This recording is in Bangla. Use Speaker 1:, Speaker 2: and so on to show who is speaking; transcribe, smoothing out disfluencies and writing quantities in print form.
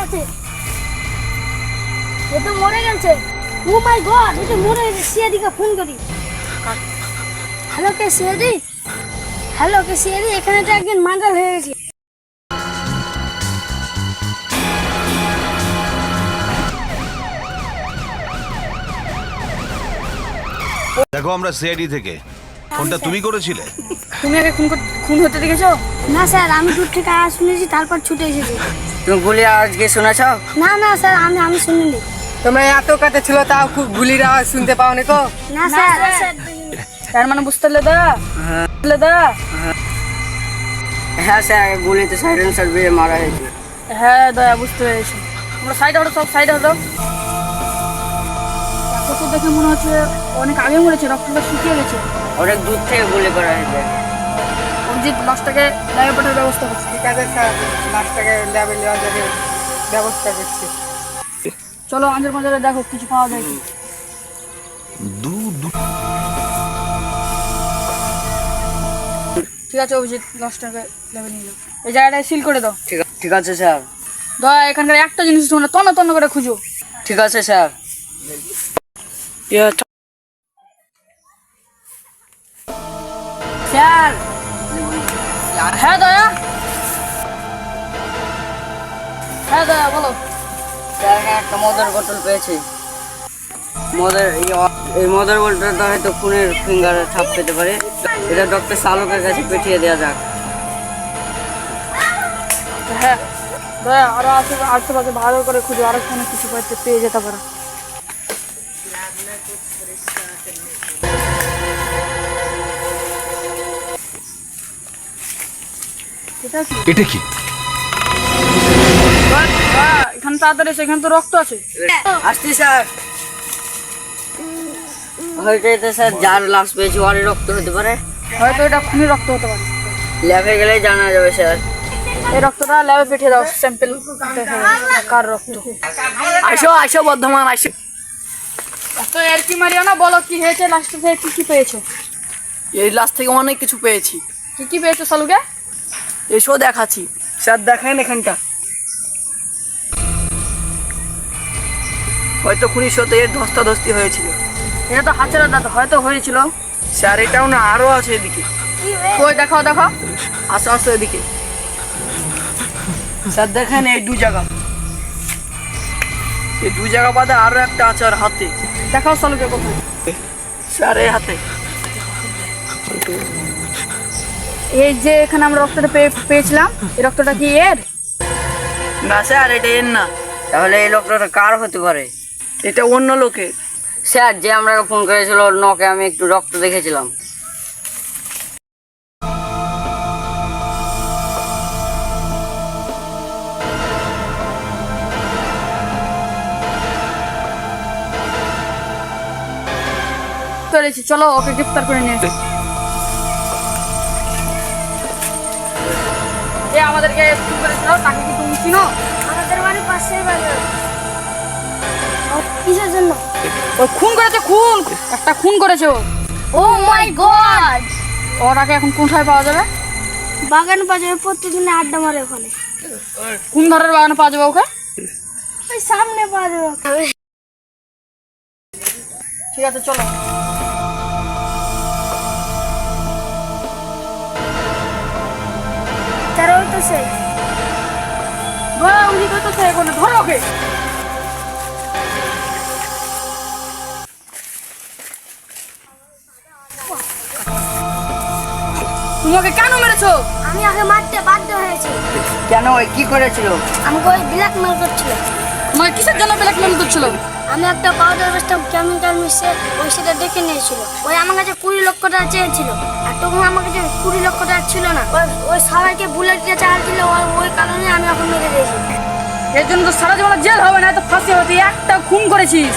Speaker 1: আছে, এ তো মরে গেছে। ও মাই গড, এ তো মরে গেছে। সিআইডিকে ফোন করি। হ্যালো কে সিআইডি? হ্যালো কে সিআইডি, এখানে তো একজন মার্ডার হয়ে গেছে।
Speaker 2: দেখো, আমরা সিআইডি থেকে। ফোনটা তুমি করেছিলে?
Speaker 3: তুমি আগে খুন হতে দেখেছো?
Speaker 1: না স্যার, আমি দূর থেকে আওয়াজ শুনেছি, তারপর ছুটে এসেছি।
Speaker 3: তুমি গুলি আজকে শুনেছ?
Speaker 1: না না স্যার, আমি শুনিনি।
Speaker 4: তোমরা এত কাছে ছিল তাও খুব গুলির আওয়াজ শুনতে পাওনি তো?
Speaker 1: না স্যার।
Speaker 3: তার মানে বুঝতে পারলে দা? হ্যাঁ স্যার, গুলিতে সাইলেন্সার দিয়ে মারা হয়েছে। হ্যাঁ দয়া, বুঝতে পেরেছি। আমরা সাইডে হলো, সব সাইডে হলো। তো দেখে মনে হচ্ছে অনেক আগে মরেছে, রক্তটা শুকিয়ে গেছে। অনেক দূর থেকে গুলি করা হয়েছে। অরিজিৎ, লাশটাকে ল্যাবে পাঠানোর ব্যবস্থা করছি।
Speaker 4: ঠিক আছে স্যার, লাশটাকে ল্যাবে নেওয়ার জন্য ব্যবস্থা করছি।
Speaker 3: চলো আঞ্জের বাজারে দেখো কিছু পাওয়া যায় কি। ঠিক আছে অভিজিৎ, লাশটাকে ল্যাবে নিয়ে যাও। এই জায়গাটায় সিল করে দাও। ঠিক আছে স্যার। দয়া, এখানকার একটা জিনিস তোমরা তন্ন তন্ন করে খুঁজো। ঠিক আছে স্যার। স্যার। হ্যাঁ দয়া। হ্যাঁ দয়া, বলো। স্যার, একটা মদের বোতল পেয়েছি। এই মদের বোতলটা হয়তো খুনের ফিঙ্গারে ছাপ পেতে পারে। এটা ডক্টর শালকের কাছে পাঠিয়ে দেওয়া যাক। হ্যাঁ দয়া, আরো আশেপাশে ভালো করে খুঁজো, আরো কোনো কিছু পেয়ে যেতে পারো।
Speaker 2: এটা কি?
Speaker 3: এখানে তাড়াতাড়ি এসে, এখানে তো রক্ত আছে। আসছি স্যার। হয়তো এটা স্যার যার লাশ পেয়েছি ওরই রক্ত হতে পারে। হয়তো এটা খুনি রক্ত হতে পারে। ল্যাবে গেলেই জানা যাবে স্যার। এই রক্তটা ল্যাবে পাঠিয়ে দাও, স্যাম্পল দেখা যাবে কার রক্ত। আইসো বর্ধমান, আইসো। তো এর কি মারিও না, বলো কি হয়েছে, লাস্ট থেকে কি পেয়েছো?
Speaker 5: এই লাশ থেকে অনেক কিছু পেয়েছি।
Speaker 3: কি পেয়েছো সালুকে?
Speaker 5: এসো দেখাচ্ছি। স্যার দেখেন এখানটা, হয়তো খুনির সাথে এর ধস্তাধস্তি হয়েছিল।
Speaker 3: এটা তো হাতের দাঁত, হয়তো হয়েছিল।
Speaker 5: স্যার এটাও না, আরো আছে এদিকে।
Speaker 3: কই দেখাও।
Speaker 5: আসো এদিকে। স্যার দেখেন, এই দু জায়গা বাদে আরো একটা আছে আর হাতে।
Speaker 3: দেখাও সালুকে কোথায়।
Speaker 5: স্যার এই হাতে।
Speaker 3: এই যে এখানে আমরা রক্তটা পেয়েছিলাম, এই রক্তটা কি এর?
Speaker 5: না স্যার, এটা এর না।
Speaker 3: তাহলে এই রক্তটা কার হতে পারে?
Speaker 5: এটা অন্য লোকের।
Speaker 3: স্যার, যে আমরা ফোন করেছিল নকে আমি একটু রক্ত দেখেছিলাম। চলো ওকে গ্রেফতার করে নিয়ে আসি। যে আমাদেরকে ফোন করেছিল তাকে কি তুমি চিনো?
Speaker 1: আমাদের বাড়ির পাশের বাড়ি। কিসের জন্য?
Speaker 3: ও খুন করেছে, একটা খুন করেছে।
Speaker 1: ও মাই গড।
Speaker 3: ওটাকে এখন কোথায় পাওয়া যাবে?
Speaker 1: বাগান বাজারে প্রতিদিন আড্ডা মারে ওখানে।
Speaker 3: কোন ধারের বাগানে পাওয়া যাবে ওকে?
Speaker 1: ওই সামনে পাওয়া যাবে।
Speaker 3: ঠিক আছে চলো।
Speaker 1: তারা ওই তো সেই
Speaker 3: উনি তো ধরো ওকে। তুমি ওকে কেন মেরেছো?
Speaker 1: আমি আগে মারতে বাধ্য হয়েছি।
Speaker 3: কেন, কি করেছিল?
Speaker 1: আমাকে ওই ব্ল্যাকমেল করছিল।
Speaker 3: তোমাকে কিসের জন্য ব্ল্যাকমেল করছিল?
Speaker 1: আমি একটা পাউডার বেচতাম, কেমিক্যাল মিশিয়ে, ওই সেটা দেখে নিয়েছিল। ওই আমার কাছে 20 লক্ষ টাকা চেয়েছিল, আর তখন আমার কাছে 20 লক্ষ টাকা ছিল না। ওই সবাইকে বুলেট দিয়ে চাল দিল, ওই কারণে আমি এখন মেরে দিয়েছি।
Speaker 3: এর জন্য তো সারা জীবন জেল হবে না, তো ফাঁসি হতে। একটা খুন করেছিস।